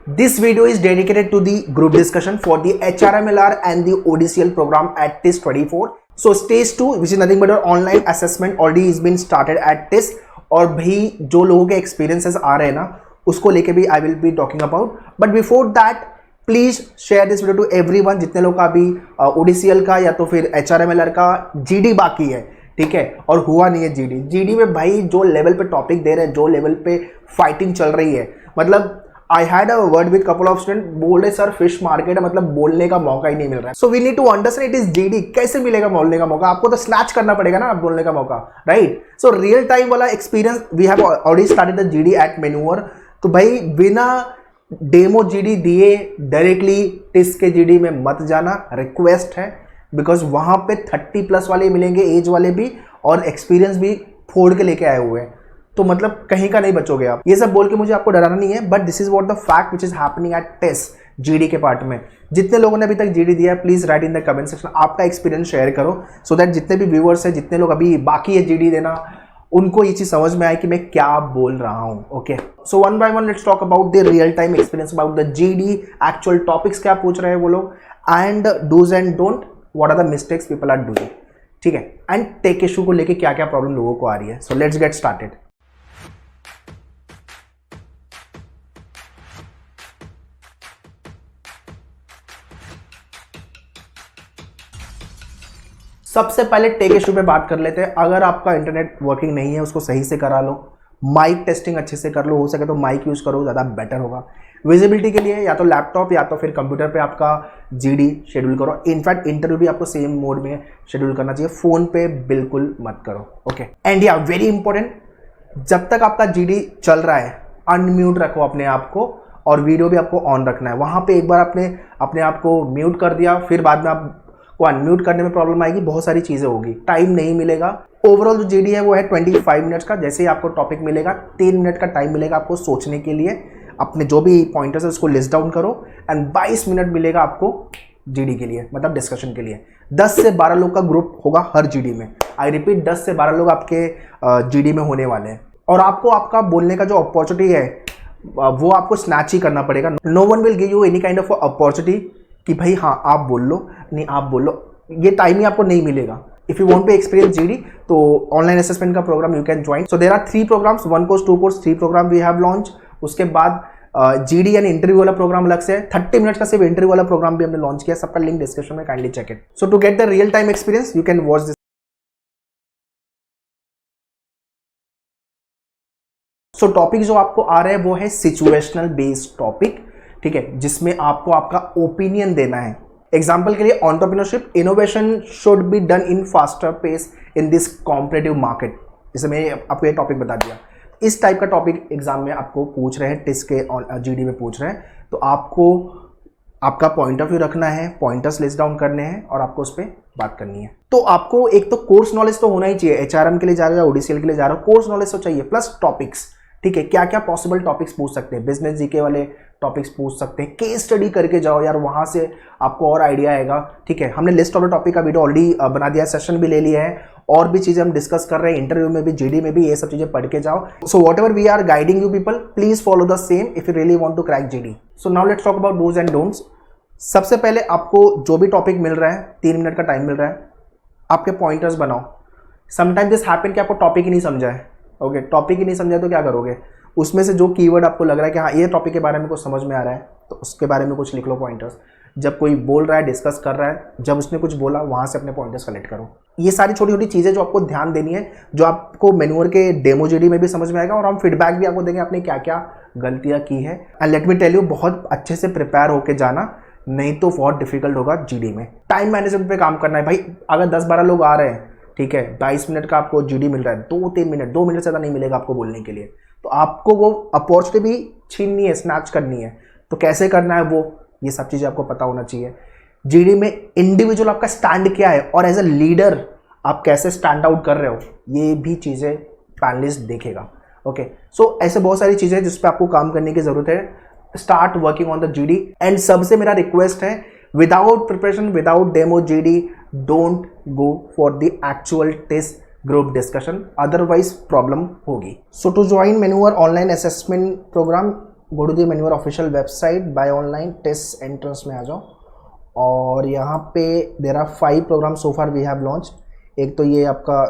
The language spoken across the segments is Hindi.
This video is dedicated to the group discussion for the HRMLR and the ODCL program at TISS 24. So stage 2, which is nothing but an online assessment, already is been started at TISS. और भाई जो लोगों के एक्सपीरियंसेस आ रहे हैं ना, उसको लेके भी I will be talking about. But before that please share this video to everyone. जितने लोग का अभी ODCL का या तो फिर HRMLR का GD बाकी है, ठीक है, और हुआ नहीं है GD में भाई जो लेवल पे टॉपिक दे रहे हैं, जो लेवल पे फाइटिंग चल रही है, मतलब I had a word with couple of student, बोल रहे सर फिश मार्केट है, मतलब बोलने का मौका ही नहीं मिल रहा है. So we need to understand it is GD. कैसे मिलेगा बोलने का मौका? आपको तो स्नैच करना पड़ेगा ना बोलने का मौका, राइट? सो रियल टाइम वाला experience we have already started the GD at Menuar. तो भाई बिना डेमो GD दिए डायरेक्टली टिस के GD में मत जाना, रिक्वेस्ट है, बिकॉज वहां पे 30+ वाले मिलेंगे, एज वाले भी, और एक्सपीरियंस भी फोड़ के लेके आए हुए हैं. तो मतलब कहीं का नहीं बचोगे आप. ये सब बोल के मुझे आपको डराना नहीं है, but this is what the fact which is happening at TISS GD के पार्ट में. जितने लोगों ने अभी तक GD दिया है, please write in the comment section, आपका एक्सपीरियंस शेयर करो, सो दैट जितने भी व्यूअर्स हैं, जितने लोग अभी बाकी है GD देना, उनको ये चीज समझ में आए कि मैं क्या बोल रहा हूं. Okay, so one by one let's talk about the real time experience about the GD. Actual topics क्या पूछ रहे हैं वो लोग, and do's and don'ts, what are the mistakes people are doing, ठीक है, एंड टेक इशू को लेके क्या क्या प्रॉब्लम लोगों को आ रही है. So let's get started. सबसे पहले टेक इशू पे बात कर लेते हैं. अगर आपका इंटरनेट वर्किंग नहीं है, उसको सही से करा लो, माइक टेस्टिंग अच्छे से कर लो, हो सके तो माइक यूज करो, ज़्यादा बेटर होगा. विजिबिलिटी के लिए या तो लैपटॉप या तो फिर कंप्यूटर पे आपका GD शेड्यूल करो. इनफैक्ट इंटरव्यू भी आपको सेम मोड में शेड्यूल करना चाहिए, फोन पे बिल्कुल मत करो. ओके, एंड या वेरी इंपॉर्टेंट, जब तक आपका GD चल रहा है अनम्यूट रखो अपने आप को, और वीडियो भी आपको ऑन रखना है. वहां पे एक बार अपने आप को म्यूट कर दिया, फिर बाद में आप को अनम्यूट करने में प्रॉब्लम आएगी, बहुत सारी चीजें होगी, टाइम नहीं मिलेगा. ओवरऑल जो GD है वो है 25 मिनट्स का. जैसे ही आपको टॉपिक मिलेगा, 3 मिनट का टाइम मिलेगा आपको सोचने के लिए, अपने जो भी पॉइंटर्स है उसको लिस्ट डाउन करो, एंड 22 मिनट मिलेगा आपको GD के लिए, मतलब डिस्कशन के लिए. 10 से 12 लोग का ग्रुप होगा हर GD में. आई रिपीट, 10 से 12 लोग आपके GD में होने वाले हैं, और आपको आपका बोलने का जो अपॉर्चुनिटी है वो आपको स्नैच ही करना पड़ेगा. No one will give you any kind of opportunity कि भाई हाँ आप बोल लो, नहीं आप बोल लो, ये टाइम ही आपको नहीं मिलेगा. If you want to experience GD, तो ऑनलाइन असेसमेंट का program you can join. So there are 3 programs, 1 course 2 course 3 program we have launch. उसके बाद GD यानी इंटरव्यू वाला प्रोग्राम अलग से है. 30 मिनट का सिर्फ इंटरव्यू वाला प्रोग्राम भी हमने लॉन्च किया. सबका लिंक डिस्क्रिप्शन में, kindly check it. So to get the real time experience you can watch this. So topic जो आपको आ रहा है वो है सिचुएशनल बेस्ड टॉपिक, ठीक है, जिसमें आपको आपका ओपिनियन देना है. एग्जाम्पल के लिए entrepreneurship, innovation should be done in faster pace in this competitive market. जैसे मैं आपको ये टॉपिक बता दिया, इस टाइप का टॉपिक एग्जाम में आपको पूछ रहे हैं, टिस के GD में पूछ रहे हैं, तो आपको आपका पॉइंट ऑफ व्यू रखना है, पॉइंटर्स लिस्ट डाउन करने हैं, और आपको उस पर बात करनी है. तो आपको एक तो कोर्स नॉलेज तो होना ही चाहिए. HRM के लिए जा रहे हो या ODCL के लिए जा रहे हो, कोर्स नॉलेज तो चाहिए, प्लस टॉपिक्स, ठीक है, क्या क्या पॉसिबल टॉपिक्स पूछ सकते हैं. बिजनेस GK वाले टॉपिक्स पूछ सकते हैं, केस स्टडी करके जाओ यार, वहां से आपको और आइडिया आएगा, ठीक है. हमने लिस्ट ऑफ द टॉपिक का वीडियो ऑलरेडी बना दिया, सेशन भी ले लिया है, और भी चीजें हम डिस्कस कर रहे हैं, इंटरव्यू में भी, GD में भी, ये सब चीजें पढ़ के जाओ. So whatever we are guiding you people, please follow the same if you really want to crack GD. So now let's talk about do's and don'ts. सबसे पहले आपको जो भी टॉपिक मिल रहा है, 3 मिनट का टाइम मिल रहा है, आपके पॉइंटर्स बनाओ. समटाइम दिस हैपन कि आपको टॉपिक ही नहीं समझा है. ओके, टॉपिक ही नहीं समझा तो क्या करोगे? उसमें से जो कीवर्ड आपको लग रहा है कि हाँ ये टॉपिक के बारे में कुछ समझ में आ रहा है, तो उसके बारे में कुछ लिख लो पॉइंटर्स. जब कोई बोल रहा है, डिस्कस कर रहा है, जब उसने कुछ बोला, वहां से अपने पॉइंटर्स कलेक्ट करो. ये सारी छोटी छोटी चीजें जो आपको ध्यान देनी है, जो आपको मेन्यूअर के डेमो GD में भी समझ में आएगा, और हम फीडबैक भी आपको देंगे आपने क्या क्या गलतियां की है. And let me tell you, बहुत अच्छे से प्रिपेयर होकर जाना, नहीं तो बहुत डिफिकल्ट होगा GD में. टाइम मैनेजमेंट पे काम करना है भाई. अगर 10-12 लोग आ रहे हैं, ठीक है, 22 मिनट का आपको GD मिल रहा है, 2-3 मिनट, 2 मिनट से ज़्यादा नहीं मिलेगा आपको बोलने के लिए, तो आपको वो अपॉर्चुनिटी भी छीननी है, स्नैच करनी है. तो कैसे करना है वो, ये सब चीज़ें आपको पता होना चाहिए. GD में इंडिविजुअल आपका स्टैंड क्या है, और एज अ लीडर आप कैसे स्टैंड आउट कर रहे हो, ये भी चीज़ें पैनलिस्ट देखेगा. ओके, सो ऐसे बहुत सारी चीज़ें जिस पे आपको काम करने की ज़रूरत है. Start working on the GD. And सबसे मेरा रिक्वेस्ट है, without preparation, without demo GD, don't go for the actual test group discussion, otherwise problem होगी. So to join Menuar online assessment programme, go to the Menuar official website, by online, test entrance में आ जाओ और यहाँ पे there are 5 programme so far we have launch. एक तो ये आपका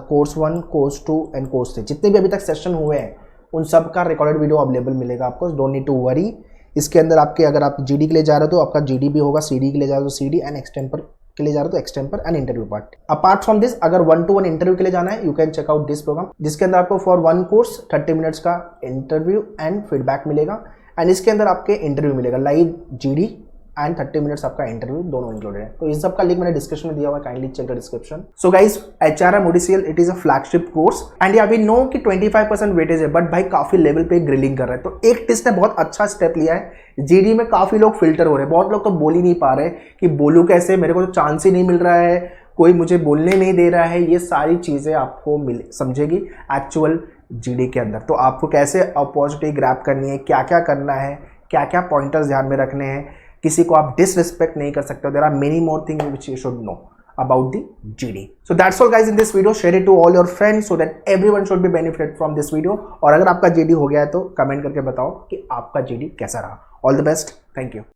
कोर्स 1, कोर्स 2 एंड कोर्स 3, जितने भी अभी तक सेशन हुए हैं उन सब का रिकॉर्डेड वीडियो अवेलेबल मिलेगा आपको, डोंट नीड टू वरी। इसके अंदर आपके अगर आप जीडी के लिए जा रहे हो तो आपका जीडी भी होगा, सीडी के लिए जा रहे हो तो सीडी एंड एक्सटेम्पर के लिए जा रहे हो तो extempore and interview part. Apart from this अगर 1-to-1 इंटरव्यू के लिए जाना है, you can check out this program, जिसके अंदर आपको फॉर 1 कोर्स 30 मिनट्स का इंटरव्यू एंड फीडबैक मिलेगा एंड इसके अंदर आपके इंटरव्यू मिलेगा, लाइव जीडी एंड 30 मिनट्स आपका इंटरव्यू दोनों इंक्लूडेड है। तो इस सब का लिंक मैंने डिस्क्रिप्शन में दिया हुआ है, kindly check the description. So guys, HRM ODCL it is a flagship course and या वी नो कि 25% वेटेज है, बट भाई काफी लेवल पे ग्रिलिंग कर रहा है। तो एक टेस्ट ने बहुत अच्छा स्टेप लिया है। जीडी में काफी लोग फिल्टर हो रहे हैं, बहुत लोग तो बोल ही नहीं पा रहे कि बोलूं कैसे, मेरे को तो चांस ही नहीं मिल रहा है, कोई मुझे बोलने नहीं दे रहा है। ये सारी चीजें आपको समझेगी एक्चुअल जीडी के अंदर। तो आपको कैसे अपॉर्चुनिटी ग्रैब करनी है, क्या क्या करना है, क्या क्या पॉइंटर्स ध्यान में रखने हैं, किसी को आप डिसरिस्पेक्ट नहीं कर सकते हो। There are many more things which you should know about the GD. So that's all guys in this video. Share it to all your friends so that everyone should be benefited from this video. और अगर आपका GD हो गया है तो कमेंट करके बताओ कि आपका GD कैसा रहा। All the best. Thank you.